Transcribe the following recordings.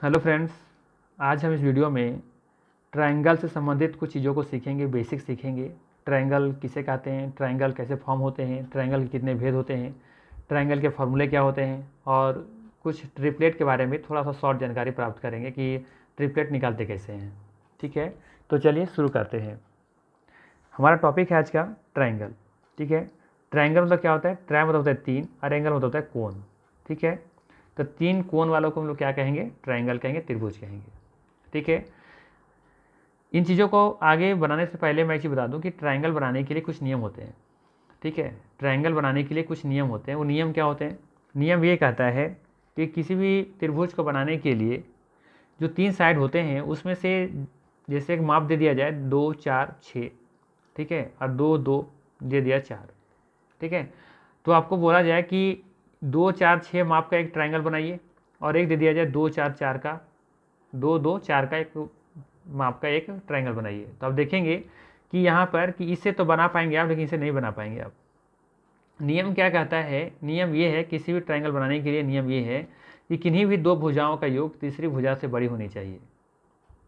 Hello friends, आज हम इस वीडियो में ट्रायंगल से संबंधित कुछ चीज़ों को सीखेंगे, बेसिक सीखेंगे। ट्रायंगल किसे कहते हैं, ट्रायंगल कैसे फॉर्म होते हैं, ट्रायंगल के कितने भेद होते हैं, ट्रायंगल के फॉर्मूले क्या होते हैं और कुछ ट्रिपलेट के बारे में थोड़ा सा शॉर्ट जानकारी प्राप्त करेंगे कि ट्रिपलेट निकालते कैसे हैं। ठीक है, तो चलिए शुरू करते हैं। हमारा टॉपिक है आज का ट्रायंगल। ठीक है, ट्रायंगल मतलब क्या होता है? ट्राय मतलब होता है तीन और एंगल मतलब होता है कोण। ठीक है, तो तीन कोण वालों को हम लोग क्या कहेंगे? ट्रायंगल कहेंगे, त्रिभुज कहेंगे। ठीक है, इन चीज़ों को आगे बनाने से पहले मैं एक चीज़ बता दूं कि ट्रायंगल बनाने के लिए कुछ नियम होते हैं। ठीक है, ट्रायंगल बनाने के लिए कुछ नियम होते हैं। वो नियम क्या होते हैं? नियम ये कहता है कि किसी भी त्रिभुज को बनाने के लिए जो तीन साइड होते हैं उसमें से जैसे एक माप दे दिया जाए 2 4 6। ठीक है, और 2 2 दे दिया 4। ठीक है, तो आपको बोला जाए कि 2 4 6 माप का एक ट्रायंगल बनाइए और एक दे दिया जाए 2 4 4 का, 2 2 4 का एक माप का एक ट्रायंगल बनाइए। तो आप देखेंगे कि यहाँ पर कि इससे तो बना पाएंगे आप, लेकिन इसे नहीं बना पाएंगे आप। नियम क्या कहता है? नियम ये है, किसी भी ट्रायंगल बनाने के लिए नियम ये है कि किन्हीं भी दो भुजाओं का योग तीसरी भुजा से बड़ी होनी चाहिए।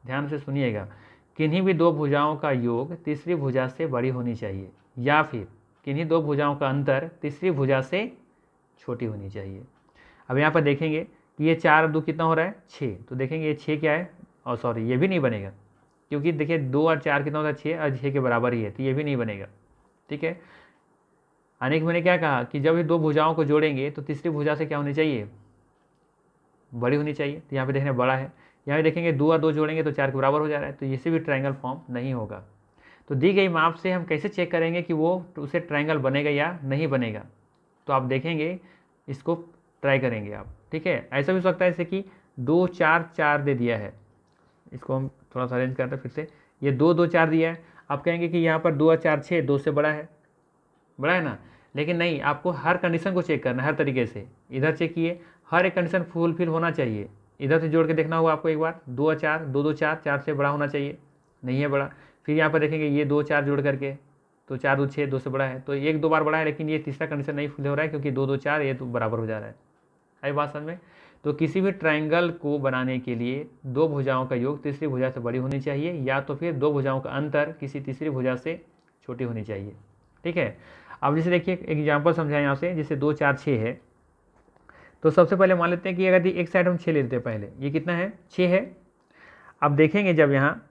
ध्यान से सुनिएगा, किन्हीं भी दो भुजाओं का योग तीसरी भुजा से बड़ी होनी चाहिए, या फिर किन्हीं दो भुजाओं का अंतर तीसरी भुजा से छोटी होनी चाहिए। अब यहाँ पर देखेंगे कि ये 4 2 कितना हो रहा है? 6। तो देखेंगे ये 6 क्या है, और सॉरी ये भी नहीं बनेगा, क्योंकि देखिए 2 और 4 कितना होता है? 6, और 6 के बराबर ही है, तो ये भी नहीं बनेगा। ठीक है, यानी कि मैंने क्या कहा कि जब ये दो भुजाओं को जोड़ेंगे तो तीसरी भुजा से क्या होनी चाहिए? बड़ी होनी चाहिए। तो यहाँ पे देखने बड़ा है, यहाँ पे देखेंगे 2 और 2 जोड़ेंगे तो 4 के बराबर हो जा रहा है, तो इसे भी ट्रायंगल फॉर्म नहीं होगा। तो दी गई माप से हम कैसे चेक करेंगे कि वो उसे ट्रायंगल बनेगा या नहीं बनेगा? तो आप देखेंगे, इसको ट्राई करेंगे आप। ठीक है, ऐसा भी हो सकता है जैसे कि 2 4 4 दे दिया है, इसको हम थोड़ा सा अरेंज करते हैं फिर से। ये 2 2 4 दिया है, आप कहेंगे कि यहाँ पर 2 और 4 6, 2 से बड़ा है, बड़ा है ना? लेकिन नहीं, आपको हर कंडीशन को चेक करना है, हर तरीके से। इधर चेक किए, हर एक कंडीशन फुलफिल होना चाहिए। इधर से जोड़ के देखना होगा आपको एक बार, 2 और 4, 2 2 4, 4 से बड़ा होना चाहिए, नहीं है बड़ा। फिर यहाँ पर देखेंगे ये 2 4 जोड़ करके, तो 4 2 6, 2 से बड़ा है, तो एक दो बार बड़ा है, लेकिन ये तीसरा कंडीशन नहीं फुल हो रहा है क्योंकि 2 2 4 ये तो बराबर हो जा रहा है। आई बात समझ में? तो किसी भी ट्रायंगल को बनाने के लिए दो भुजाओं का योग तीसरी भुजा से बड़ी होनी चाहिए, या तो फिर दो भुजाओं का अंतर किसी तीसरी भुजा से छोटी होनी चाहिए। ठीक है, अब जैसे देखिए एग्जाम्पल समझाएं यहाँ से, जैसे 2 4 6 है, तो सबसे पहले मान लेते हैं कि अगर एक साइड हम 6 ले लेते हैं, पहले ये कितना है? 6 है। अब देखेंगे जब यहाँ,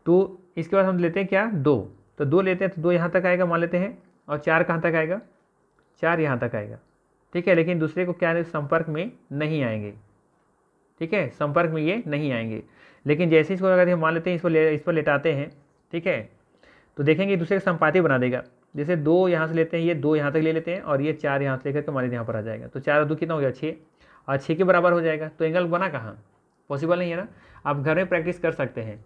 तो इसके बाद हम लेते हैं क्या? 2। तो 2 लेते हैं तो 2 यहाँ तक आएगा मान लेते हैं, और 4 कहाँ तक आएगा? 4 यहाँ तक आएगा। ठीक है, लेकिन दूसरे को क्या संपर्क में नहीं आएंगे। ठीक है, संपर्क में ये नहीं आएंगे। लेकिन जैसे इसको अगर हम मान लेते हैं, इस पर लेटाते हैं, ठीक है, तो देखेंगे दूसरे का संपाती बना देगा। जैसे 2 यहाँ से लेते हैं, ये 2 यहाँ तक ले लेते हैं, और ये 4 यहाँ से लेकर के मान लीजिए यहाँ पर आ जाएगा, तो 4 और 2 कितना हो गया? 6, और 6 के बराबर हो जाएगा। तो एंगल बना कहाँ? पॉसिबल नहीं है ना। आप घर में प्रैक्टिस कर सकते हैं।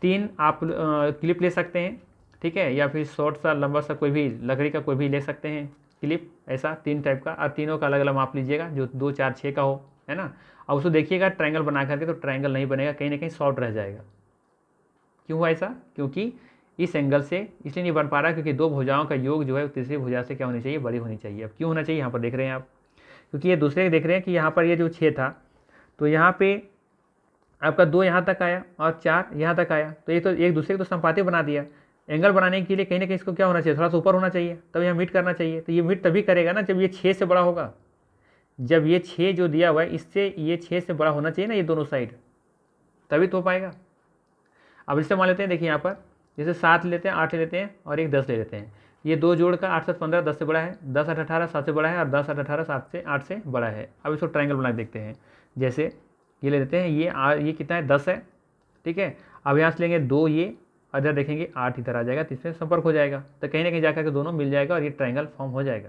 3 आप क्लिप ले सकते हैं, ठीक है, या फिर शॉर्ट सा लंबा सा कोई भी लकड़ी का कोई भी ले सकते हैं क्लिप, ऐसा 3 टाइप का, और तीनों का अलग अलग माप लीजिएगा जो 2 4 6 का हो, है ना। और उसको देखिएगा ट्रायंगल बना करके, तो ट्रायंगल नहीं बनेगा, कहीं ना कहीं शॉर्ट रह जाएगा। क्यों हुआ ऐसा? क्योंकि इस एंगल से इसलिए नहीं बन पा रहा क्योंकि दो भुजाओं का योग जो है तीसरी भुजा से क्या होनी चाहिए? बड़ी होनी चाहिए। अब क्यों होना चाहिए यहाँ पर देख रहे हैं आप, क्योंकि ये दूसरे देख रहे हैं कि यहाँ पर ये जो 6 था, तो यहाँ पे आपका 2 यहाँ तक आया और 4 यहाँ तक आया, तो ये तो एक दूसरे को तो संपाती बना दिया। एंगल बनाने के लिए कहीं ना कहीं इसको क्या होना चाहिए? थोड़ा सा ऊपर होना चाहिए, तब यहाँ मीट करना चाहिए। तो ये मीट तभी करेगा ना जब ये 6 से बड़ा होगा। जब ये 6 जो दिया हुआ है, इससे ये 6 से बड़ा होना चाहिए ना, ये दोनों साइड, तभी तो हो पाएगा। अब इससे मान लेते हैं, देखिए यहाँ पर जैसे 7 लेते हैं, 8 ले लेते हैं, और एक 10 ले लेते हैं। ये दो जोड़ का 8 7 15, 10 से बड़ा है, 10 8 18 7 से बड़ा है, और 10 8 18 7 से 8 से बड़ा है। अब इसको ट्रायंगल बना के देखते हैं। जैसे ये ले लेते हैं, ये कितना है? 10 है। ठीक है, अब यहाँ से लेंगे 2, ये इधर देखेंगे 8 इधर आ जाएगा, तो इसमें संपर्क हो जाएगा, तो कहीं ना कहीं जाकर के दोनों मिल जाएगा और ये ट्रायंगल फॉर्म हो जाएगा।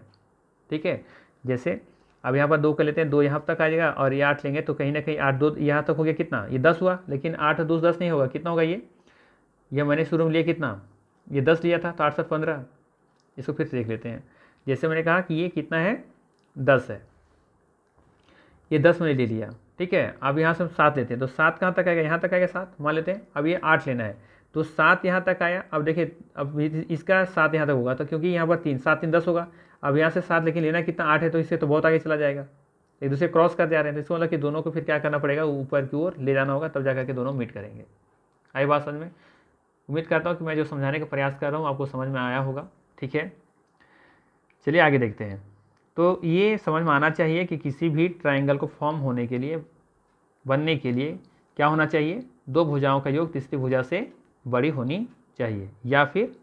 ठीक है, जैसे अब यहाँ पर 2 कर लेते हैं, 2 यहाँ तक आ जाएगा, और ये 8 लेंगे तो कहीं ना कहीं 8 2 यहाँ तक हो गया, कितना? ये 10 हुआ। लेकिन 8 2 10 नहीं होगा, कितना होगा? ये मैंने शुरू में लिया कितना? ये 10 लिया था, तो 8 7 15। इसको फिर से देख लेते हैं। जैसे मैंने कहा कि ये कितना है? 10 है, ये 10 मैंने ले लिया। ठीक है, अब यहाँ से हम 7 लेते हैं, तो 7 कहाँ तक आएगा? यहाँ तक आएगा 7 मान लेते हैं। अब ये 8 लेना है, तो 7 यहाँ तक आया। अब देखिए, अब इसका 7 यहाँ तक होगा, तो क्योंकि यहाँ पर 3 7 3 10 होगा। अब यहाँ से 7 लेकिन लेना कितना? 8 है, तो इससे तो बहुत आगे चला जाएगा। एक दूसरे क्रॉस कर जा रहे हैं, तो इसको मतलब कि दोनों को फिर क्या करना पड़ेगा, ऊपर की ओर ले जाना होगा, तब जा करके दोनों मीट करेंगे। आई बात समझ में? उम्मीद करता हूँ कि मैं जो समझाने का प्रयास कर रहा हूँ आपको समझ में आया होगा। ठीक है, चलिए आगे देखते हैं। तो ये समझ में आना चाहिए कि किसी भी ट्राइंगल को फॉर्म होने के लिए, बनने के लिए क्या होना चाहिए, दो भुजाओं का योग तीसरी भुजा से बड़ी होनी चाहिए, या फिर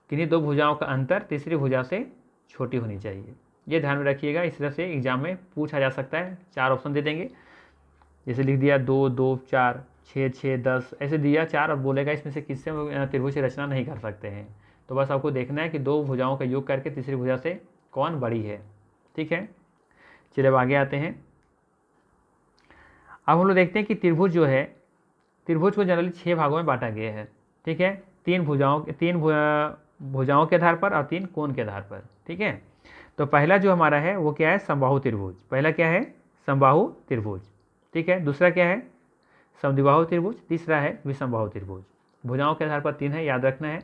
किन्हीं दो भुजाओं का अंतर तीसरी भुजा से छोटी होनी चाहिए। ये ध्यान में रखिएगा, इस तरह से एग्जाम में पूछा जा सकता है। 4 ऑप्शन दे देंगे, जैसे लिख दिया 2, 2, 4, 6, 6, 10, ऐसे दिया 4 और बोलेगा इसमें से किससे त्रिभुज की रचना नहीं कर सकते हैं। तो बस आपको देखना है कि दो भुजाओं का योग करके तीसरी भुजा से कौन बड़ी है। ठीक है, चलिए अब आगे आते हैं। अब हम लोग देखते हैं कि त्रिभुज जो है, त्रिभुज को जनरली 6 भागों में बांटा गया है। ठीक है, 3 भुजाओं के आधार पर और 3 कोण के आधार पर। ठीक है, तो पहला जो हमारा है वो क्या है, समबाहु त्रिभुज। पहला क्या है, समबाहु त्रिभुज। ठीक है, दूसरा क्या है, समद्विबाहु त्रिभुज। तीसरा है विषमबाहु त्रिभुज। भुजाओं के आधार पर 3 है, याद रखना है।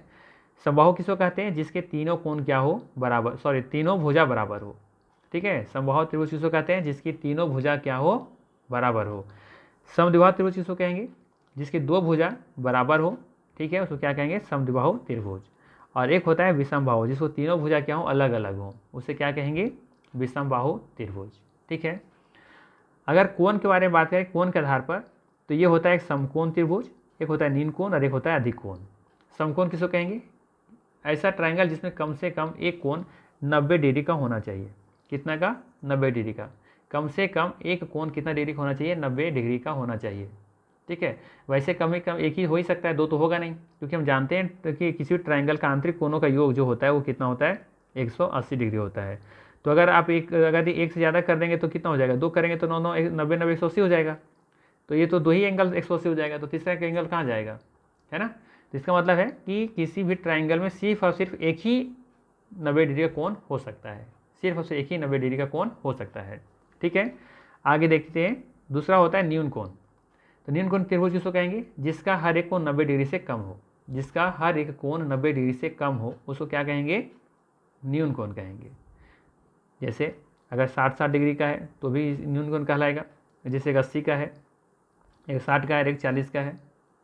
समबाहु किसको कहते हैं, जिसके तीनों कोण क्या हो, बराबर, सॉरी तीनों भुजा बराबर हो। ठीक है, समबाहु त्रिभुज किसको कहते हैं, जिसकी तीनों भुजा क्या हो, बराबर हो। समद्विबाहु त्रिभुज किसको कहेंगे, जिसकी 2 भुजा बराबर हो। ठीक है, उसको क्या कहेंगे, समद्विबाहु त्रिभुज। और एक होता है विषमबाहु, जिसको तीनों भुजा क्या हो, अलग अलग हो, उसे क्या कहेंगे, विषमबाहु त्रिभुज। ठीक है, अगर कोण के बारे में बात करें, कोण के आधार पर, तो ये होता है एक समकोण त्रिभुज, एक होता है नीन कोण और एक होता है अधिक कोण। समकोण किसको कहेंगे, ऐसा ट्रायंगल जिसमें कम से कम एक कोण 90 डिग्री का होना चाहिए। कितना का, 90 डिग्री का। कम से कम एक कोण कितना डिग्री का होना चाहिए, 90 डिग्री का होना चाहिए। ठीक है, वैसे कम ही कम एक ही हो ही सकता है, दो तो होगा नहीं, क्योंकि हम जानते हैं तो कि किसी ट्रायंगल का आंतरिक कोणों का योग जो होता है वो कितना होता है, 180 डिग्री होता है। तो अगर आप अगर एक से ज़्यादा कर देंगे तो कितना हो जाएगा, 2 करेंगे तो 9, 9, 90, 90, 180 हो जाएगा। तो ये तो 2 ही एंगल 180 हो जाएगा, तो तीसरा का एंगल कहाँ जाएगा, है ना। तो इसका मतलब है कि किसी भी ट्राइंगल में सिर्फ और सिर्फ एक ही 90 डिग्री का कोण हो सकता है, सिर्फ और सिर्फ एक ही 90 डिग्री का कोण हो सकता है। ठीक है, आगे देखते हैं। दूसरा होता है न्यून कोण। तो न्यून कोण त्रिभुज किसको कहेंगे, जिसका हर एक कोण 90 डिग्री से कम हो। जिसका हर एक कोण 90 डिग्री से कम हो उसको क्या कहेंगे, न्यून कोण कहेंगे। जैसे अगर 60 डिग्री का है तो भी न्यून कोण कहलाएगा। जैसे एक 80 का है, एक 60 का है, एक 40 का है।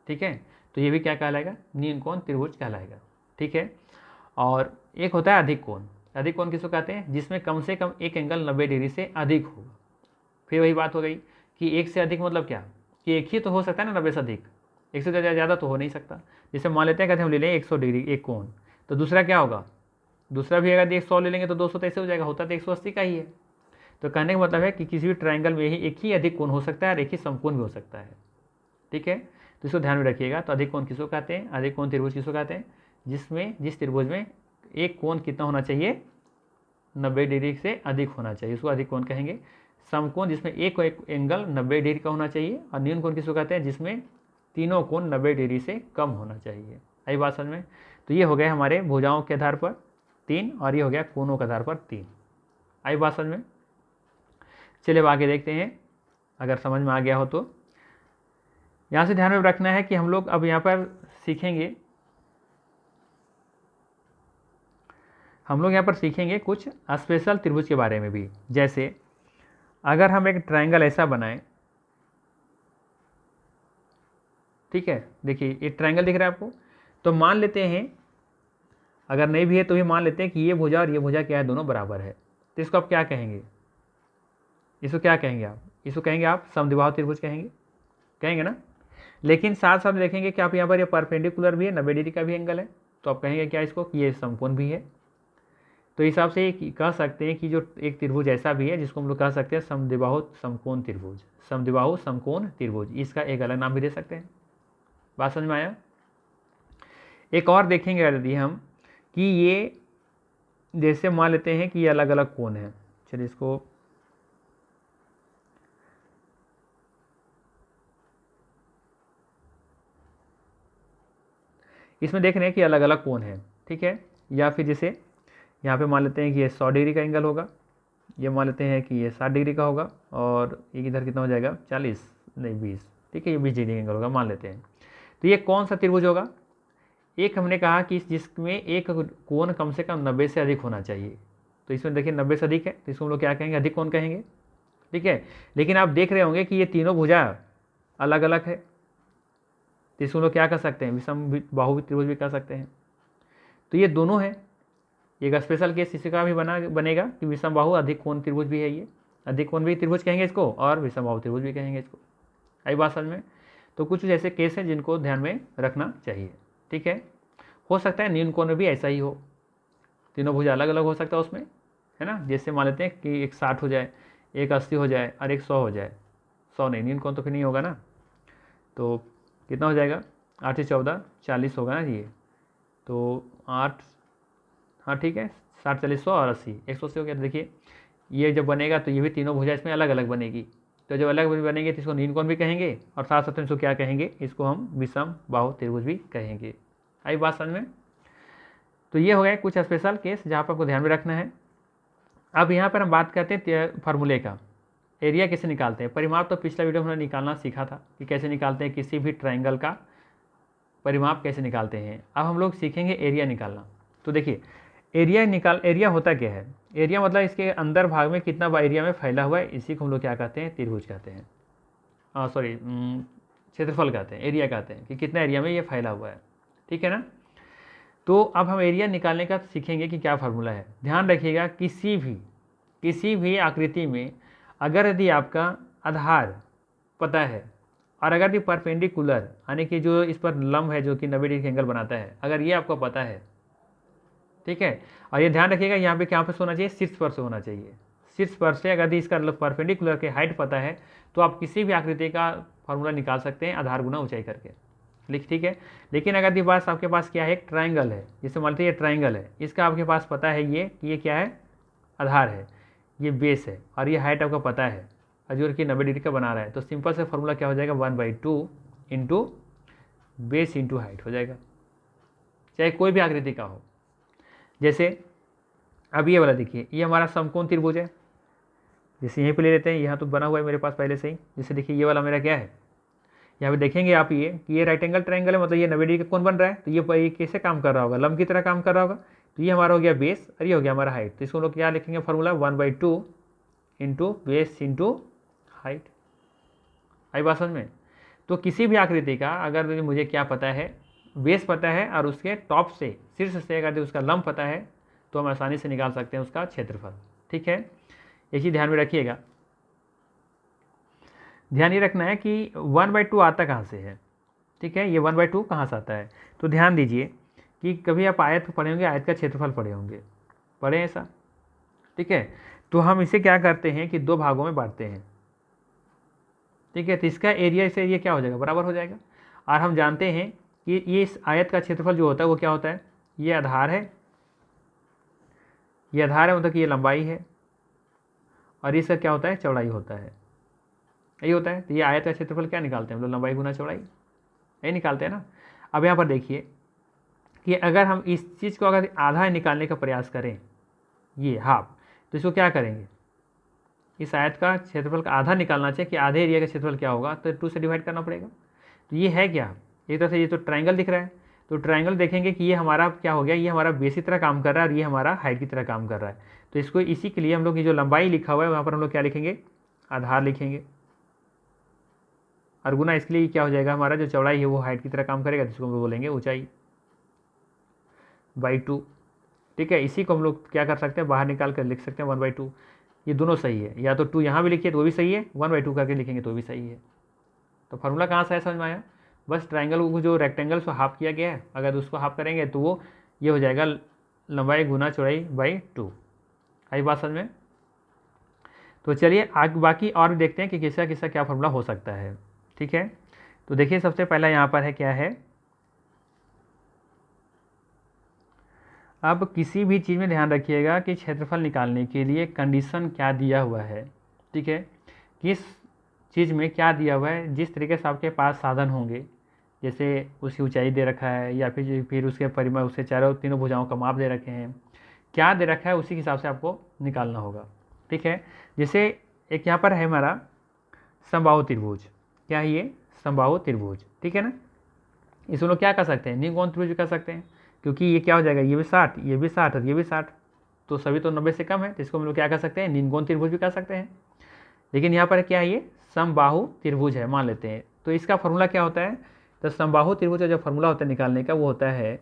ठीक है, तो ये भी क्या कहलाएगा, न्यून कोण त्रिभुज कहलाएगा। ठीक है, और एक होता है अधिक कोण। अधिक कोण किसको कहते हैं, जिसमें कम से कम एक एंगल 90 डिग्री से अधिक हो। फिर वही बात हो गई कि एक से अधिक मतलब क्या, कि एक ही तो हो सकता है ना 90 से अधिक, एक से ज़्यादा तो हो नहीं सकता। जैसे मान लेते हैं, कहते हैं हम ले लें 100 डिग्री एक कोण, तो दूसरा क्या होगा, दूसरा भी अगर 100 ले लेंगे तो 200 तो ऐसे हो जाएगा, होता तो 180 का ही है। तो कहने का मतलब है कि किसी भी ट्राइंगल में ही एक ही अधिक कोण हो सकता है और एक ही समकोण भी हो सकता है। ठीक है, तो इसको ध्यान में रखिएगा। तो अधिक कोण किसको कहते हैं, अधिक कोण त्रिभुज किसको कहते हैं, जिस त्रिभुज में एक कोण कितना होना चाहिए, 90 डिग्री से अधिक होना चाहिए, उसको अधिक कोण कहेंगे। समकोण जिसमें एक एंगल 90 डिग्री का होना चाहिए, और न्यून कोण किसको कहते हैं, जिसमें तीनों कोण 90 डिग्री से कम होना चाहिए। आई बात समझ में। तो ये हो गए हमारे भुजाओं के आधार पर 3, और ये हो गया कोणों के आधार पर 3। आई बात समझ में। चलिए अब आगे देखते हैं, अगर समझ में आ गया हो तो। यहाँ से ध्यान में रखना है कि हम लोग अब यहाँ पर सीखेंगे, हम लोग यहाँ पर सीखेंगे कुछ स्पेशल त्रिभुज के बारे में भी। जैसे अगर हम एक ट्रायंगल ऐसा बनाएं, ठीक है, देखिए ये ट्रायंगल दिख रहा है आपको, तो मान लेते हैं, अगर नहीं भी है तो भी मान लेते हैं कि ये भुजा और ये भुजा क्या है, दोनों बराबर है। तो इसको आप क्या कहेंगे, इसको क्या कहेंगे आप, इसको कहेंगे आप समद्विबाहु त्रिभुज कहेंगे ना। लेकिन साथ साथ देखेंगे कि आप यहाँ पर ये परपेंडिकुलर भी है, 90 डिग्री का भी एंगल है, तो आप कहेंगे क्या इसको, कि ये समकोण भी है। तो इस हिसाब से कह सकते हैं कि जो एक त्रिभुज ऐसा भी है जिसको हम लोग कह सकते हैं समद्विबाहु समकोण त्रिभुज, समद्विबाहु समकोण त्रिभुज, इसका एक अलग नाम भी दे सकते हैं। बात समझ में आया। एक और देखेंगे यदि हम कि ये, जैसे मान लेते हैं कि ये अलग अलग कोण है, चलिए इसको इसमें देख रहे हैं कि अलग अलग कोण है। ठीक है, या फिर जैसे यहाँ पे मान लेते हैं कि ये 100 डिग्री का एंगल होगा, ये मान लेते हैं कि ये 60 डिग्री का होगा, और एक इधर कितना हो जाएगा, 40 नहीं 20, ठीक है, ये 20 डिग्री का एंगल होगा मान लेते हैं। तो ये कौन सा त्रिभुज होगा, एक हमने कहा कि जिसमें एक कोण कम से कम 90 से अधिक होना चाहिए। तो इसमें देखिए 90 से अधिक है, तो इसको हम लोग क्या कहेंगे, अधिक कोण कहेंगे। ठीक है। लेकिन आप देख रहे होंगे कि ये तीनों भुजा अलग अलग है, तो इसको लोग क्या कर सकते हैं, विषम बाहु त्रिभुज भी कर सकते हैं। तो ये दोनों है, एक स्पेशल केस इसी का भी बनेगा कि विषम बाहु अधिक कोण त्रिभुज भी है, ये अधिक कोण भी त्रिभुज कहेंगे इसको और विषम बाहु त्रिभुज भी कहेंगे इसको। आई बात समझ में। तो कुछ ऐसे केस हैं जिनको ध्यान में रखना चाहिए। ठीक है, हो सकता है न्यून कोण में भी ऐसा ही हो, तीनों भुजा अलग अलग हो सकता है उसमें, है ना। जैसे मान लेते हैं कि एक 60 हो जाए, एक 80 हो जाए और एक 100 हो जाए। 100 नहीं, न्यून कोण तो फिर नहीं होगा ना, तो कितना हो जाएगा, 8 से 14 40 होगा ना ये। तो 8, हाँ ठीक है, 60 40 100 और 80 180 हो गया। तो देखिए ये जब बनेगा तो ये भी तीनों भुजा इसमें अलग अलग बनेगी। तो जब अलग बनेंगे तो इसको नील कोण भी कहेंगे और साथ साथ में इसको क्या कहेंगे, इसको हम विषम बाहु त्रिभुज भी कहेंगे। आई बात समझ में। तो ये हो गया कुछ स्पेशल केस जहाँ पर आपको ध्यान में रखना है। अब यहाँ पर हम बात करते हैं फार्मूले का, एरिया कैसे निकालते हैं। परिमाप तो पिछला वीडियो में हमने निकालना सीखा था कि कैसे निकालते हैं, किसी भी ट्राइंगल का परिमाप कैसे निकालते हैं। अब हम लोग सीखेंगे एरिया निकालना। तो देखिए एरिया होता क्या है, एरिया मतलब इसके अंदर भाग में कितना एरिया में फैला हुआ है, इसी को हम लोग क्या कहते हैं, त्रिभुज कहते हैं, सॉरी क्षेत्रफल कहते हैं, एरिया कहते हैं कि कितना एरिया में ये फैला हुआ है। ठीक है ना। तो अब हम एरिया निकालने का सीखेंगे कि क्या फार्मूला है। ध्यान रखिएगा किसी भी आकृति में अगर यदि आपका आधार पता है और अगर ये परपेंडिकुलर यानी कि जो इस पर लंब है जो कि 90 डिग्री एंगल बनाता है, अगर ये आपको पता है, ठीक है। और ये ध्यान रखिएगा यहाँ पे क्या पे होना चाहिए, शीर्ष पर से होना चाहिए। शीर्ष पर से अगर इसका परपेंडिकुलर के हाइट पता है तो आप किसी भी आकृति का फार्मूला निकाल सकते हैं आधार गुना ऊंचाई करके, ठीक है। लेकिन अगर ये बात आपके पास क्या है, एक ट्राइंगल है, जिसे मानते हैं ये ट्राइंगल है, इसका आपके पास पता है ये क्या है, आधार है, ये बेस है और ये हाइट आपको पता है और जो कि 90 डिग्री का बना रहा है, तो सिंपल से फार्मूला क्या हो जाएगा, 1/2 इंटू बेस इंटू हाइट हो जाएगा, चाहे कोई भी आकृति का हो। जैसे अब ये वाला देखिए, ये हमारा समकोण त्रिभुज है, जैसे यहीं पे ले लेते हैं, यहाँ तो बना हुआ है मेरे पास पहले से ही। जैसे देखिए ये वाला मेरा क्या है, यहाँ पे देखेंगे आप ये कि ये राइट एंगल ट्रायंगल है, मतलब ये 90 डिग्री का कोण बन रहा है, तो ये कैसे काम कर रहा होगा, लंब की तरह काम कर रहा होगा। तो ये हमारा हो गया बेस और ये हो गया हमारा हाइट। तो इसको लोग क्या लिखेंगे formula, 1/2 into base into height. आई बात समझ में। तो किसी भी आकृति का अगर मुझे क्या पता है, बेस पता है और उसके टॉप से शीर्ष से अगर उसका लंब पता है तो हम आसानी से निकाल सकते हैं उसका क्षेत्रफल। ठीक है, एक चीज़ ध्यान में रखिएगा, ध्यान ये रखना है कि 1/2 आता कहाँ से है। ठीक है, ये 1/2 कहाँ से आता है, तो ध्यान दीजिए कि कभी आप आयत पढ़े होंगे, आयत का क्षेत्रफल पढ़े होंगे, पढ़े ऐसा। ठीक है, तो हम इसे क्या करते हैं कि 2 भागों में बांटते हैं। ठीक है, तो इसका एरिया से ये क्या हो जाएगा, बराबर हो जाएगा। और हम जानते हैं कि ये इस आयत का क्षेत्रफल जो होता है वो क्या होता है, ये आधार है, ये आधार है मतलब कि ये लंबाई है और इसका क्या होता है, चौड़ाई होता है, यही होता है। तो ये आयत का क्षेत्रफल क्या निकालते हैं, मतलब लंबाई गुना चौड़ाई, यही निकालते हैं ना। अब यहाँ पर देखिए कि अगर हम इस चीज़ को अगर आधा निकालने का प्रयास करें, ये हाफ, तो इसको क्या करेंगे, इस आयत का क्षेत्रफल का आधा निकालना चाहिए कि आधे एरिया का क्षेत्रफल क्या होगा, तो 2 से डिवाइड करना पड़ेगा। तो ये है क्या, एक तरह से ये तो ट्रायंगल दिख रहा है, तो ट्रायंगल देखेंगे कि ये हमारा क्या हो गया, ये हमारा बेस की तरह काम कर रहा है और ये हमारा हाइट की तरह काम कर रहा है। तो इसको इसी के लिए हम लोग ये जो लंबाई लिखा हुआ है वहाँ पर हम लोग क्या लिखेंगे, आधार लिखेंगे, और गुना इसके लिए क्या हो जाएगा, हमारा जो चौड़ाई है वो हाइट की तरह काम करेगा, जिसको हम बोलेंगे ऊंचाई /2। ठीक है, इसी को हम लोग क्या कर सकते हैं, बाहर निकाल कर लिख सकते हैं 1/2। ये दोनों सही है, या तो 2 यहाँ भी लिखिए तो भी सही है, 1/2 करके लिखेंगे तो भी सही है। तो फार्मूला कहाँ से है, समझ में आया। बस ट्राइंगल को जो रेक्टेंगल को हाफ किया गया है, अगर उसको हाफ करेंगे तो वो ये हो जाएगा लंबाई गुना चौड़ाई /2। आई बात समझ में। तो चलिए आगे बाकी और भी देखते हैं कि किसका किसका क्या फार्मूला हो सकता है। ठीक है, तो देखिए सबसे पहला यहाँ पर है क्या है, अब किसी भी चीज़ में ध्यान रखिएगा कि क्षेत्रफल निकालने के लिए कंडीशन क्या दिया हुआ है। ठीक है, किस चीज़ में क्या दिया हुआ है, जिस तरीके से आपके पास साधन होंगे, जैसे उसकी ऊंचाई दे रखा है या फिर उसके परिमाण, उसके चारों तीनों भुजाओं का माप दे रखे हैं, क्या दे रखा है उसी के हिसाब से आपको निकालना होगा। ठीक है, जैसे एक यहाँ पर है हमारा समबाहु त्रिभुज, क्या है ये, समबाहु त्रिभुज। ठीक है ना, इसको लोग क्या कर सकते हैं, निकोण त्रिभुज भी कर सकते हैं, क्योंकि ये क्या हो जाएगा, ये भी 60, ये भी 60 और ये भी 60, तो सभी तो 90 से कम है, तो इसको हम लोग क्या कर सकते हैं, निकोण त्रिभुज भी कर सकते हैं। लेकिन यहाँ पर क्या है, ये समबाहु त्रिभुज है मान लेते हैं। तो इसका फॉर्मूला क्या होता है, तो समबाहु त्रिभुज का जो फॉर्मूला होता है निकालने का, वो होता है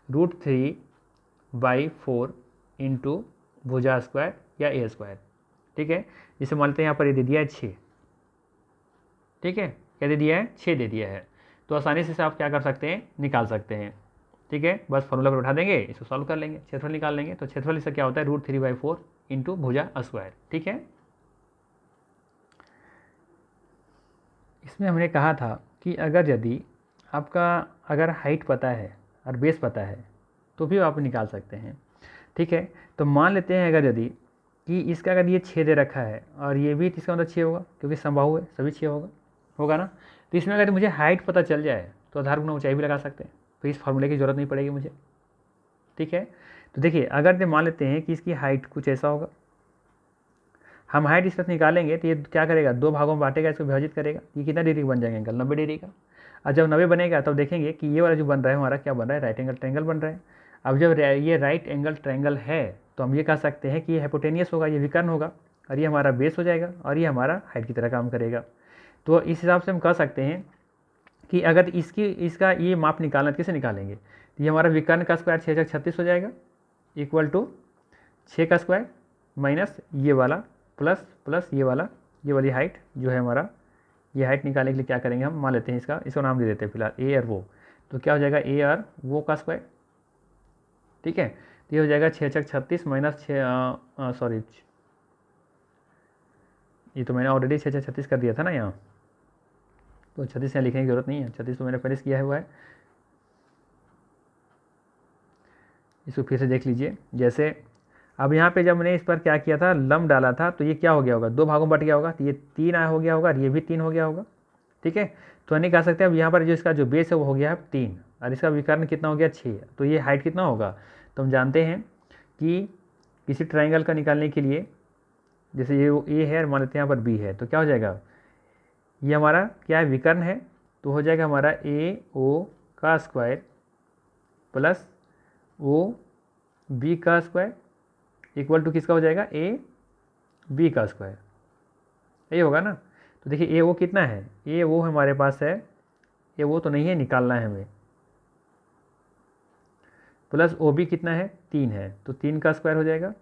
√3/4 इंटू भुजा स्क्वायर या ए स्क्वायर। ठीक है, जिसे मान लेते हैं यहाँ पर ये दे दिया है 6। ठीक है, क्या दे दिया है, 6 दे दिया है। तो आसानी से आप क्या कर सकते हैं, निकाल सकते हैं। ठीक है, बस फॉर्मूला पर उठा देंगे, इसको सॉल्व कर लेंगे, क्षेत्रफल निकाल लेंगे। तो क्षेत्रफल इसका क्या होता है, √3/4 इंटू भुजा स्क्वायर। ठीक है, इसमें हमने कहा था कि अगर यदि आपका अगर हाइट पता है और बेस पता है तो भी आप निकाल सकते हैं। ठीक है, तो मान लेते हैं अगर यदि कि इसका अगर ये 6 दे रखा है और ये भी, इसका मतलब 6 होगा क्योंकि समबाहु है, सभी 6 होगा ना। तो इसमें अगर मुझे हाइट पता चल जाए तो आधार गुना ऊंचाई भी लगा सकते हैं, तो इस फार्मूले की ज़रूरत नहीं पड़ेगी मुझे। ठीक है, तो देखिए अगर मान लेते हैं कि इसकी हाइट कुछ ऐसा होगा, हम हाइट इस तरह निकालेंगे तो ये क्या करेगा, 2 भागों में बांटेगा, इसको विभाजित करेगा। ये कितना डिग्री बन जाएगा एंगल, 90 डिग्री का। और जब 90 बनेगा तब देखेंगे कि ये वाला जो बन रहा है हमारा क्या बन रहा है, राइट एंगल ट्रायंगल बन रहा है। अब जब ये राइट एंगल ट्रायंगल है तो हम ये कह सकते हैं कि ये हाइपोटेनियस होगा, ये विकर्ण होगा, और ये हमारा बेस हो जाएगा और ये हमारा हाइट की तरह काम करेगा। तो इस हिसाब से हम कह सकते हैं कि अगर इसका ये माप निकालना, कैसे निकालेंगे, तो ये हमारा विकर्ण का स्क्वायर 6×36 हो जाएगा, इक्वल टू 6 का स्क्वायर माइनस ये वाला प्लस ये वाली हाइट जो है हमारा, ये हाइट निकालने के लिए क्या करेंगे, हम मान लेते हैं इसको नाम दे देते हैं फिलहाल ए और वो। तो क्या हो जाएगा, ए और वो का स्क्वायर। ठीक है, तो ये हो जाएगा 6×36 माइनस 6, सॉरी ये तो मैंने ऑलरेडी 6×36 कर दिया था ना यहाँ, तो 36 यहाँ लिखने की जरूरत नहीं है, 36 तो मैंने पहले से किया हुआ है। इसको फिर से देख लीजिए। जैसे अब यहाँ पे जब मैंने इस पर क्या किया था, लम डाला था, तो ये क्या हो गया होगा, 2 भागों में बट गया होगा, तो ये 3 आया हो गया होगा और ये भी 3 हो गया होगा। ठीक है, तो नहीं कह सकते अब यहाँ पर जो इसका जो बेस है वो हो गया है 3 और इसका विकर्ण कितना हो गया 6, तो ये हाइट कितना होगा। तो हम जानते हैं कि किसी ट्राइंगल का निकालने के लिए, जैसे ये ए है और मान लेते हैं यहाँ पर बी है, तो क्या हो जाएगा, ये हमारा क्या है, विकर्ण है, तो हो जाएगा हमारा ए ओ का स्क्वायर प्लस ओ बी का स्क्वायर इक्वल टू किसका हो जाएगा, ए बी का स्क्वायर। यही होगा ना। तो देखिए ए वो कितना है, ए वो हमारे पास है, ए वो तो नहीं है, निकालना है हमें, प्लस ओ बी कितना है, 3 है, तो 3 का स्क्वायर हो जाएगा,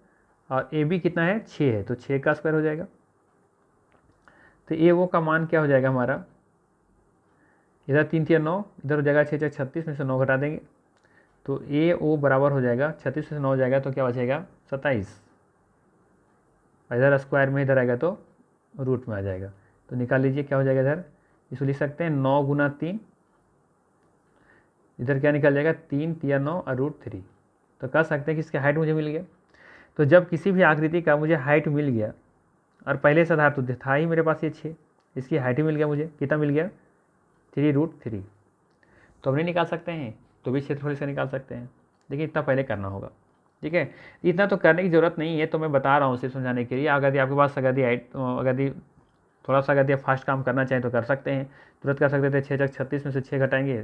और ए बी कितना है, 6 है, तो 6 का स्क्वायर हो जाएगा। तो ए वो का मान क्या हो जाएगा हमारा, इधर 3 3 9, इधर हो जाएगा 6×36 में से 9 घटा देंगे, तो ए ओ बराबर हो जाएगा 36 से 9 हो जाएगा तो क्या बचेगा 27, इधर स्क्वायर में इधर आएगा तो रूट में आ जाएगा। तो निकाल लीजिए क्या हो जाएगा, इधर इसको लिख सकते हैं 9 × 3, इधर क्या निकल जाएगा 3 3 9 और √3। तो कह सकते हैं कि इसकी हाइट मुझे मिल गया। तो जब किसी भी आकृति का मुझे हाइट मिल गया और पहले से आधार तो था ही मेरे पास ये 6, इसकी हाइट ही मिल गया, मुझे कितना मिल गया 3√3। तो हम नहीं निकाल सकते हैं, तो भी क्षेत्रफल से निकाल सकते हैं, लेकिन इतना पहले करना होगा। ठीक है, इतना तो करने की ज़रूरत नहीं है, तो मैं बता रहा हूँ सिर्फ समझाने के लिए। अगर आपके पास अगर थोड़ा सा अगर फास्ट काम करना चाहें तो कर सकते हैं, तुरंत कर सकते थे। 6×36 में से 6 घटाएंगे,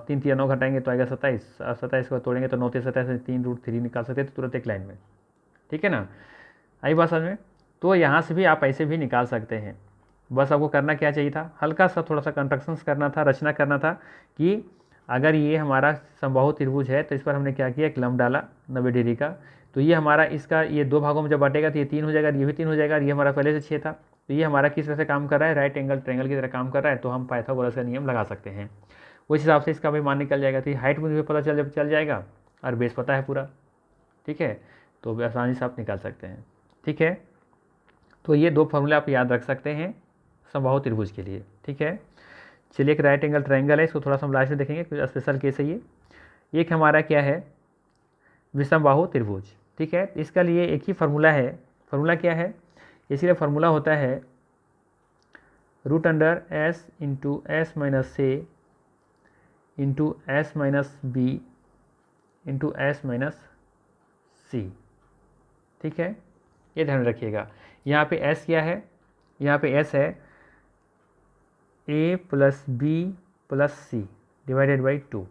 3 3 9 घटाएंगे तो आएगा 27, और 27 को तोड़ेंगे तो 9 3 27 में 3√3 निकाल सकते थे तुरंत एक लाइन में। ठीक है ना, आई बात समझ में। तो यहाँ से भी आप ऐसे भी निकाल सकते हैं। बस आपको करना क्या चाहिए था, हल्का सा थोड़ा सा कंस्ट्रक्शंस करना था, रचना करना था कि अगर ये हमारा समबाहु त्रिभुज है तो इस पर हमने क्या किया, एक लंब डाला 90 डिग्री का, तो ये हमारा इसका ये 2 भागों में जब बांटेगा तो ये 3 हो जाएगा, ये भी 3 हो जाएगा, ये हमारा पहले से 6 था। तो ये हमारा किस तरह से काम कर रहा है, राइट एंगल ट्रायंगल की तरह काम कर रहा है। तो हम पाइथागोरस का नियम लगा सकते हैं, उस हिसाब से इसका भी मान निकल जाएगा। तो हाइट मुझे पता चल जाएगा और बेस पता है पूरा। ठीक है, तो आसानी से आप निकाल सकते हैं। ठीक है, तो ये 2 फॉर्मूले आप याद रख सकते हैं समबाहु त्रिभुज के लिए। ठीक है, चलिए एक राइट एंगल ट्रायंगल है, इसको थोड़ा सा हम लास्ट में देखेंगे, कुछ स्पेशल केस है ये। एक हमारा क्या है, विषमबाहु त्रिभुज। ठीक है, इसका लिए एक ही फार्मूला है। फार्मूला क्या है, इसलिए फार्मूला होता है √S into S minus A into S minus B into S minus C। ठीक है, ये ध्यान रखिएगा। यहाँ पे S क्या है, यहाँ पे S है A plus B plus C divided by 2,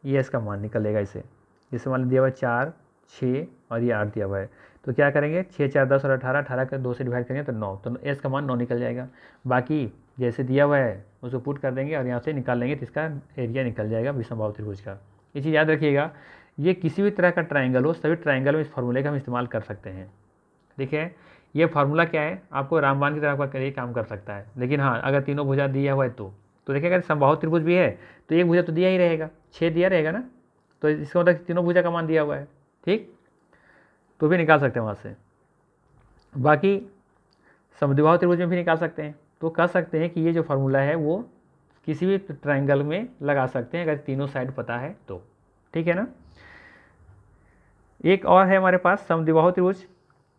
ये इसका मान निकलेगा इसे। जैसे मान दिया हुआ है 4 6 और ये 8 दिया हुआ है, तो क्या करेंगे, 6 4 10 और 18, 18 का 2 से डिवाइड करेंगे तो 9, तो एस का मान 9 निकल जाएगा। बाकी जैसे दिया हुआ है उसको पुट कर देंगे और यहाँ से निकाल लेंगे तो इसका एरिया निकल जाएगा विषमबाहु त्रिभुज का। ये चीज़ याद रखिएगा, ये किसी भी तरह का ट्राइंगल हो, सभी ट्राइंगल में इस फार्मूले का हम इस्तेमाल कर सकते हैं। देखिए ये फार्मूला क्या है, आपको रामबाण की तरह आपका ये काम कर सकता है। लेकिन हाँ, अगर तीनों भुजा दिया हुआ है तो देखिए अगर समबाहु त्रिभुज भी है तो एक भुजा तो दिया ही रहेगा, 6 दिया रहेगा ना, तो इसका मतलब तीनों भुजा का मान दिया हुआ है, ठीक, तो भी निकाल सकते हैं वहाँ से। बाकी समद्विबाहु त्रिभुज में भी निकाल सकते हैं। तो कह सकते हैं कि ये जो फार्मूला है वो किसी भी ट्राइंगल में लगा सकते हैं अगर तीनों साइड पता है तो, ठीक है ना। एक और है हमारे पास समद्विबाहु त्रिभुज,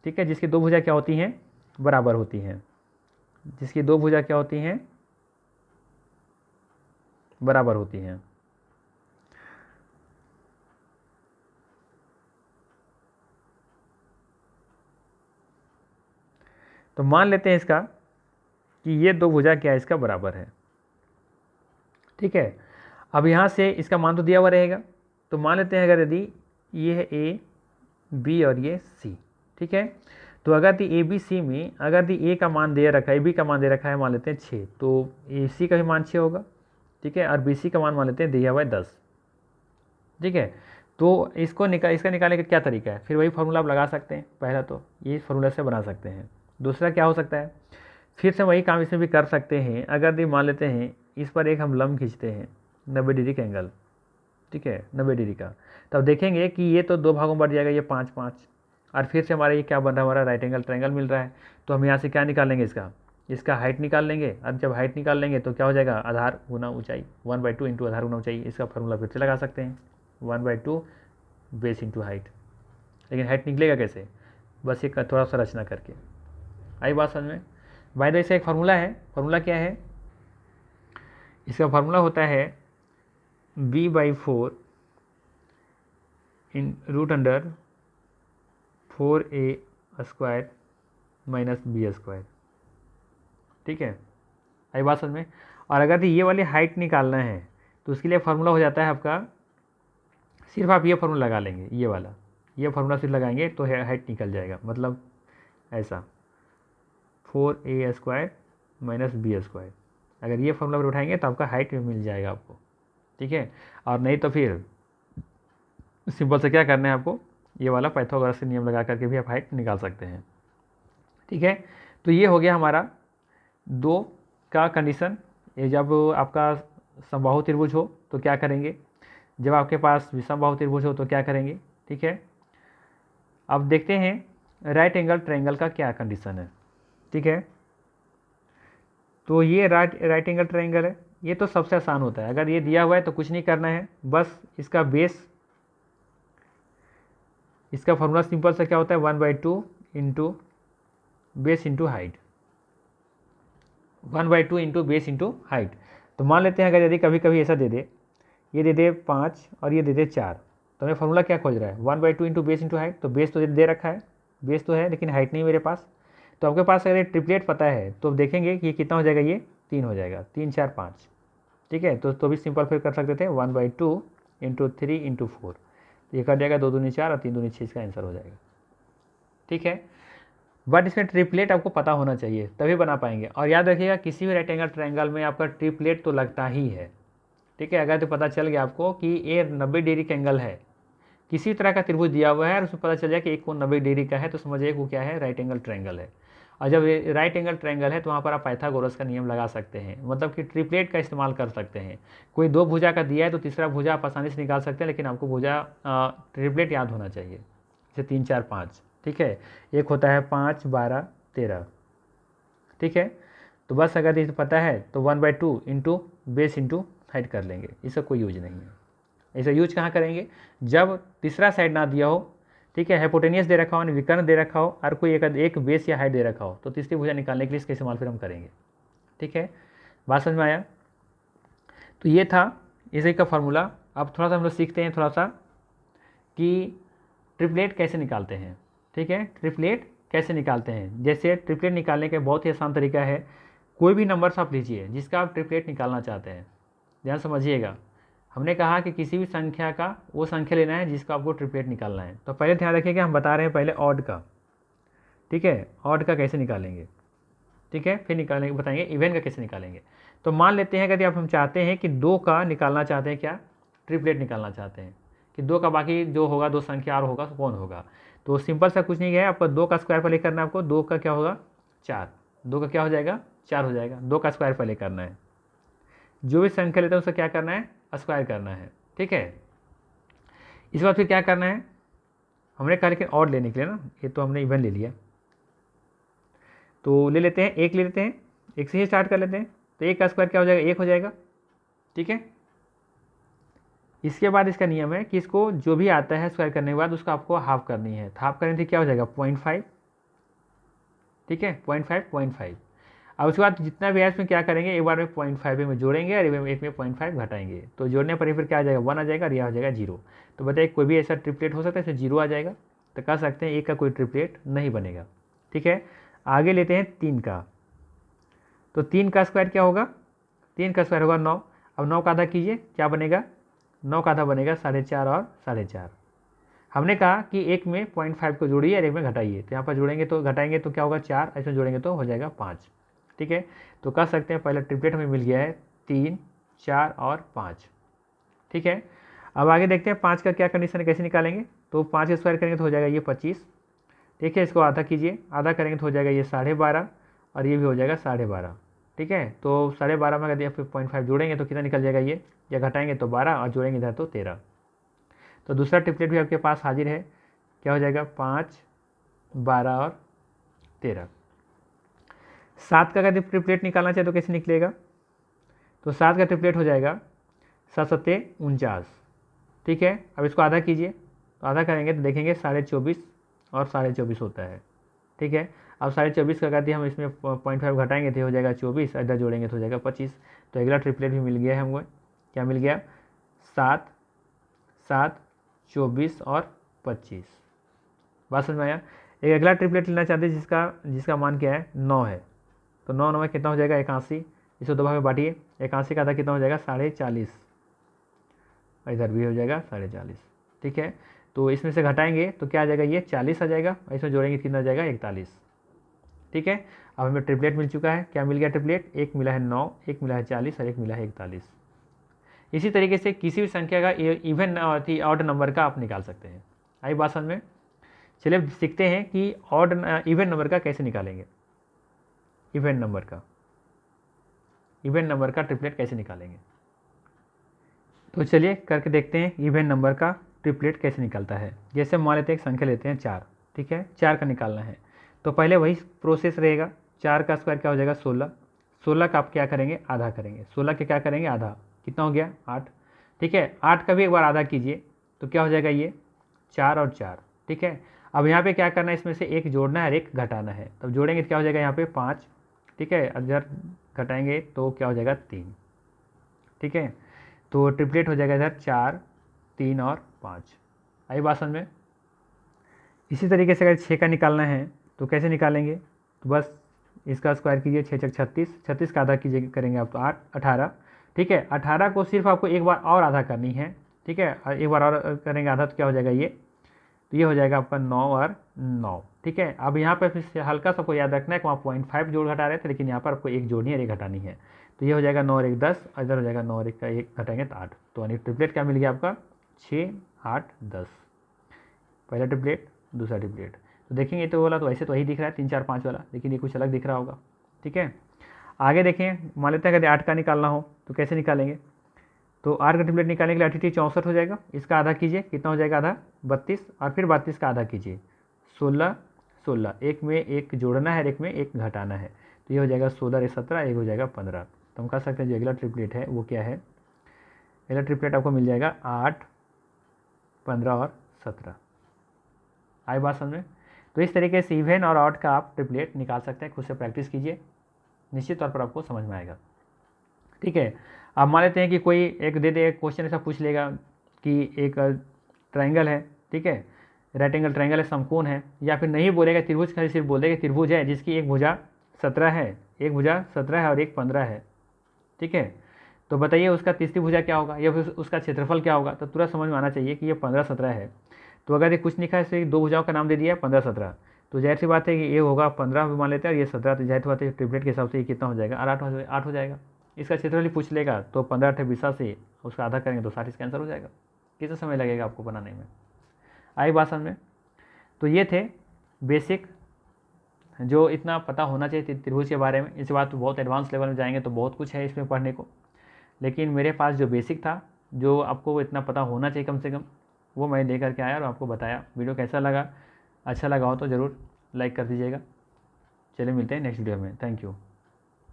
ठीक है, जिसकी दो भुजा क्या होती हैं, बराबर होती हैं, जिसकी दो भुजा क्या होती हैं, बराबर होती हैं। तो मान लेते हैं इसका कि ये दो भुजा क्या है, इसका बराबर है, ठीक है। अब यहाँ से इसका मान तो दिया हुआ रहेगा, तो मान लेते हैं अगर यदि ये है ए बी और ये सी, ठीक है, तो अगर ए बी सी में अगर ए का मान दे रखा है, ए बी का मान दे रखा है मान लेते हैं 6, तो ए सी का भी मान 6 होगा, ठीक है, और बी सी का मान लेते हैं दिया हुआ है 10, ठीक है। तो इसका निकालने का क्या तरीका है, फिर वही फार्मूला आप लगा सकते हैं। पहला तो ये फार्मूला से बना सकते हैं। दूसरा क्या हो सकता है, फिर से वही काम इसमें भी कर सकते हैं। अगर मान लेते हैं इस पर एक हम लंब खींचते हैं 90 डिग्री का एंगल, ठीक है, 90 डिग्री का, तब देखेंगे कि ये तो दो भागों में बढ़ जाएगा, ये 5 5, और फिर से हमारा ये क्या बन रहा है, हमारा राइट एंगल ट्रायंगल मिल रहा है। तो हम यहाँ से क्या निकाल लेंगे, इसका हाइट निकाल लेंगे, और जब हाइट निकाल लेंगे तो क्या हो जाएगा, आधार गुना ऊंचाई, 1/2 इंटू आधार गुना ऊंचाई। इसका फार्मूला फिर से लगा सकते हैं, 1/2 बेस इंटू हाइट। लेकिन हाइट निकलेगा कैसे, बस ये थोड़ा सा रचना करके। आई बात समझ में। बाय द वे, इसका एक फार्मूला है, फार्मूला क्या है, इसका फार्मूला होता है b/4 इन √4a² माइनस b², ठीक है। आई बात समझ में। और अगर ये वाली हाइट निकालना है तो उसके लिए फार्मूला हो जाता है आपका, सिर्फ आप ये फार्मूला लगा लेंगे, ये वाला, ये फार्मूला सिर्फ लगाएंगे तो हाइट निकल जाएगा, मतलब ऐसा 4a² माइनस b²। अगर ये फार्मूला पर उठाएंगे तो आपका हाइट मिल जाएगा आपको, ठीक है। और नहीं तो फिर सिंपल से क्या करना है आपको, ये वाला पाइथागोरस से नियम लगा करके भी आप हाइट निकाल सकते हैं, ठीक है। तो ये हो गया हमारा 2 का कंडीशन। ये जब आपका समबाहु त्रिभुज हो तो क्या करेंगे, जब आपके पास विषमबाहु त्रिभुज हो तो क्या करेंगे, ठीक है। अब देखते हैं राइट एंगल ट्रायंगल का क्या कंडीशन है, ठीक है। तो ये राइट एंगल ट्रायंगल है, ये तो सबसे आसान होता है। अगर ये दिया हुआ है तो कुछ नहीं करना है, बस इसका बेस, इसका फॉर्मूला सिंपल सा क्या होता है, 1/2 into base into height, 1/2 into base into height. तो मान लेते हैं अगर यदि कभी कभी ऐसा दे दे, ये दे दे 5 और ये दे दे 4, तो हमें फार्मूला क्या खोज रहा है, 1/2 इंटू बेस इंटू हाइट। तो बेस तो दे रखा है, बेस तो है लेकिन हाइट नहीं मेरे पास। तो आपके पास अगर ये ट्रिपलेट पता है तो देखेंगे कि ये कितना हो जाएगा, ये 3 हो जाएगा, 3 4 5, ठीक है। तो भी सिंपल फिर कर सकते थे 1/2 इंटू 3 इंटू 4, ये कर जाएगा 2 दूनी 4 और 3 दूनी 6, इसका आंसर हो जाएगा, ठीक है। बट इसमें ट्रिपलेट आपको पता होना चाहिए तभी बना पाएंगे। और याद रखिएगा किसी भी राइट एंगल ट्रायंगल में आपका ट्रिपलेट तो लगता ही है, ठीक है। अगर तो पता चल गया आपको कि ये 90 डिग्री का एंगल है, किसी तरह का त्रिभुज दिया हुआ है और उसमें पता चल जाए कि एक कोण 90 डिग्री का है, तो समझिए वो क्या है, राइट एंगल ट्रायंगल है। और जब राइट एंगल ट्रायंगल है तो वहाँ पर आप पाइथागोरस का नियम लगा सकते हैं, मतलब कि ट्रिपलेट का इस्तेमाल कर सकते हैं। कोई 2 भुजा का दिया है तो तीसरा भुजा आप आसानी से निकाल सकते हैं, लेकिन आपको भुजा ट्रिपलेट याद होना चाहिए, जैसे 3 4 5, ठीक है। एक होता है 5 12 13, ठीक है। तो बस अगर ये पता है तो 1/2 इंटू बेस इंटू हाइट कर लेंगे, इसका कोई यूज नहीं है। ऐसा यूज कहाँ करेंगे, जब तीसरा साइड ना दिया हो, ठीक है, हाइपोटेनियस दे रखा हो, विकर्ण दे रखा हो, और कोई एक बेस या हाइट दे रखा हो, तो तीसरी भुजा निकालने के लिए इसका इस्तेमाल फिर हम करेंगे, ठीक है। बात समझ में आया। तो ये था इसी का फार्मूला। अब थोड़ा सा हम लोग सीखते हैं थोड़ा सा कि ट्रिपलेट कैसे निकालते हैं, ठीक है। ट्रिपलेट कैसे निकालते हैं, जैसे ट्रिपलेट निकालने का बहुत ही आसान तरीका है, कोई भी नंबर्स आप लीजिए जिसका आप ट्रिपलेट निकालना चाहते हैं, ध्यान समझिएगा। हमने कहा कि किसी भी संख्या का वो संख्या लेना है जिसका आपको ट्रिपलेट निकालना है। तो पहले ध्यान रखिए कि हम बता रहे हैं पहले ऑड का, ठीक है, ऑड का कैसे निकालेंगे, ठीक है, फिर निकालेंगे, बताएंगे इवन का कैसे निकालेंगे। तो मान लेते हैं, यदि आप हम चाहते हैं कि 2 का निकालना चाहते हैं, क्या ट्रिपलेट निकालना चाहते हैं कि 2 का बाकी जो होगा 2 संख्या और होगा तो कौन होगा। तो सिंपल सा कुछ नहीं है, आपको 2 का स्क्वायर पहले करना है, आपको 2 का क्या होगा 4, 2 का क्या हो जाएगा 4 हो जाएगा, 2 का स्क्वायर पहले करना है। जो भी संख्या लेते हैं उसका क्या करना है, स्क्वायर करना है, ठीक है। इस बार फिर क्या करना है, हमने कहा लेकिन और लेने के लिए ना, ये तो हमने इवन ले लिया, तो ले लेते हैं 1 ले लेते हैं, 1 से ही स्टार्ट कर लेते हैं। तो 1 का स्क्वायर क्या हो जाएगा 1 हो जाएगा, ठीक है। इसके बाद इसका नियम है कि इसको जो भी आता है स्क्वायर करने के बाद उसको आपको हाफ करनी है, तो हाफ करने से क्या हो जाएगा 0.5, ठीक है 0.5। अब उसके बाद जितना भी है इसमें क्या करेंगे, एक बार में 0.5 में जोड़ेंगे और एक में 0.5 घटाएंगे, तो जोड़ने पर ही फिर क्या आ जाएगा 1 आ जाएगा और यह हो जाएगा 0। तो बताइए कोई भी ऐसा ट्रिपलेट हो सकता है इसमें 0 आ जाएगा, तो कह सकते हैं 1 का कोई ट्रिपलेट नहीं बनेगा, ठीक है। आगे लेते हैं 3 का, तो 3 का स्क्वायर क्या होगा, 3 का स्क्वायर होगा 9। अब 9 का आधा कीजिए, क्या बनेगा 9 का आधा बनेगा 4.5 और 4.5। हमने कहा कि एक में 0.5 को जोड़िए और एक में घटाइए, तो यहाँ पर जोड़ेंगे तो घटाएंगे तो क्या होगा 4, इसमें जोड़ेंगे तो हो जाएगा 5, ठीक है। तो कह सकते हैं पहला ट्रिपलेट हमें मिल गया है 3, 4 और 5, ठीक है। अब आगे देखते हैं 5 का क्या कंडीशन है, कैसे निकालेंगे। तो 5 का स्क्वायर करेंगे तो हो जाएगा ये 25, ठीक है। इसको आधा कीजिए, आधा करेंगे तो हो जाएगा ये 12.5 और ये भी हो जाएगा 12.5, ठीक है। तो 12.5 में अगर फिर 0.5 जोड़ेंगे तो कितना निकल जाएगा ये, या घटाएंगे तो 12 और जोड़ेंगे इधर तो 13। तो दूसरा ट्रिपलेट भी आपके पास हाजिर है, क्या हो जाएगा 5, 12 और 13। 7 का अगर ट्रिपलेट निकालना चाहे तो कैसे निकलेगा, तो 7 का ट्रिपलेट हो जाएगा 7 सत्ते 49, ठीक है। अब इसको आधा कीजिए, तो आधा करेंगे तो देखेंगे 24.5 और 24.5 होता है, ठीक है। अब 24.5 का करते हम इसमें 0.5 घटाएंगे तो हो जाएगा 24, इधर जोड़ेंगे तो हो जाएगा 25। तो अगला ट्रिपलेट भी मिल गया है हमको, क्या मिल गया 7, 7, 24 और 25। बात समझ में आया। एक अगला ट्रिपलेट लेना चाहते हैं जिसका मान क्या है 9 है, तो 9 में कितना हो जाएगा 81, इसको 2 भाग में बांटिए, 81 का आधा कितना हो जाएगा 40.5, इधर भी हो जाएगा 40.5, ठीक है। तो इसमें से घटाएंगे तो क्या आ जाएगा ये 40 आ जाएगा, इसमें जोड़ेंगे कितना आ जाएगा 41, ठीक है। अब हमें ट्रिपलेट मिल चुका है, क्या मिल गया ट्रिपलेट, एक मिला है 9, एक मिला है 40 और एक मिला है 41। इसी तरीके से किसी भी संख्या का इवन ऑड नंबर का आप निकाल सकते हैं। आई बात समझ में। चलिए अब सीखते हैं कि ऑड इवन नंबर का कैसे निकालेंगे, इवन नंबर का ट्रिपलेट कैसे निकालेंगे। तो चलिए करके देखते हैं इवन नंबर का ट्रिपलेट कैसे निकलता है। जैसे मान लेते हैं एक संख्या लेते हैं 4, ठीक है, 4 का निकालना है। तो पहले वही प्रोसेस रहेगा, 4 का स्क्वायर क्या हो जाएगा 16, 16 का आप क्या करेंगे आधा करेंगे, 16 के क्या करेंगे आधा, कितना हो गया 8, ठीक है। 8 का भी एक बार आधा कीजिए तो क्या हो जाएगा ये 4 और 4, ठीक है। अब यहाँ पे क्या करना है, इसमें से एक जोड़ना है और एक घटाना है, तब जोड़ेंगे तो क्या हो जाएगा यहाँ पे 5, ठीक है, इधर घटाएंगे तो क्या हो जाएगा 3, ठीक है। तो ट्रिपलेट हो जाएगा इधर 4, 3 और 5। आई बात समझ में। इसी तरीके से अगर 6 का निकालना है तो कैसे निकालेंगे, तो बस इसका स्क्वायर कीजिए, 6 6 36, 36 का आधा कीजिए करेंगे आप तो 8 18, ठीक है। 18 को सिर्फ आपको एक बार और आधा करनी है, ठीक है, एक बार और करेंगे आधा तो क्या हो जाएगा ये, तो ये हो जाएगा आपका 9 और 9, ठीक है। अब यहाँ पर फिर हल्का सा आपको याद रखना है कि वहाँ 0.5 जोड़ घटा रहे थे, लेकिन यहाँ पर आपको एक जोड़नी है और एक घटानी है, तो ये हो जाएगा 9 और 1 10, इधर हो जाएगा 9 और 1 का 1 घटाएंगे तो 8। तो यानी ट्रिपलेट क्या मिल गया आपका 6, 8, 10, पहला ट्रिपलेट दूसरा ट्रिपलेट। तो देखेंगे तो बोला तो ऐसे तो वही दिख रहा है 3 4 5 वाला, लेकिन ये कुछ अलग दिख रहा होगा, ठीक है। आगे देखें, मान लेते हैं अगर 8 का निकालना हो तो कैसे निकालेंगे। तो 8 का ट्रिपलेट निकालने के लिए 8 64 हो जाएगा, इसका आधा कीजिए कितना हो जाएगा आधा 32, और फिर 32 का आधा कीजिए 16, 16, एक में एक जोड़ना है और एक में एक घटाना है, तो ये हो जाएगा 16 और 17, एक हो जाएगा 15। तो हम कह सकते हैं जो अगला ट्रिपलेट है वो क्या है, अगला ट्रिपलेट आपको मिल जाएगा 8, 15 और 17। आई बात समझ में। तो इस तरीके से इवन और ऑड का आप ट्रिपलेट निकाल सकते हैं, खुद से प्रैक्टिस कीजिए, निश्चित तौर पर आपको समझ में आएगा, ठीक है। अब मान लेते हैं कि कोई एक दे दे क्वेश्चन ऐसा पूछ लेगा कि एक ट्रायंगल है, ठीक है, राइट एंगल ट्रायंगल है, समकोण है, या फिर नहीं बोलेगा त्रिभुज का, सिर्फ बोल देगा त्रिभुज है जिसकी एक भुजा 17 है, एक भुजा 17 है और एक 15 है, ठीक है। तो बताइए उसका तीसरी भुजा क्या होगा या फिर उसका क्षेत्रफल क्या होगा। तो तुरंत समझ में आना चाहिए कि ये 15 17 है। तो अगर ये कुछ लिखा है, इसे 2 भुजाओं का नाम दे दिया 15 17, तो जाहिर सी बात है कि ये होगा 15 भी मान लेते हैं और ये 17, तो जाहिर सी बात है ट्रिपलेट के हिसाब से ये कितना हो जाएगा, 8 हो जाएगा। इसका क्षेत्रफल पूछ लेगा तो 15 8 20 से उसका आधा करेंगे तो 60 इसका आंसर हो जाएगा। कितना समय लगेगा आपको बनाने में, आई बात समझ में। तो ये थे बेसिक जो इतना पता होना चाहिए त्रिभुज के बारे में। इसके बाद तो बहुत एडवांस लेवल में जाएंगे तो बहुत कुछ है इसमें पढ़ने को, लेकिन मेरे पास जो बेसिक था, जो आपको इतना पता होना चाहिए कम से कम, वो मैं दे करके आया और आपको बताया। वीडियो कैसा लगा, अच्छा लगा हो तो ज़रूर लाइक कर दीजिएगा। चलिए मिलते हैं नेक्स्ट वीडियो में, थैंक यू।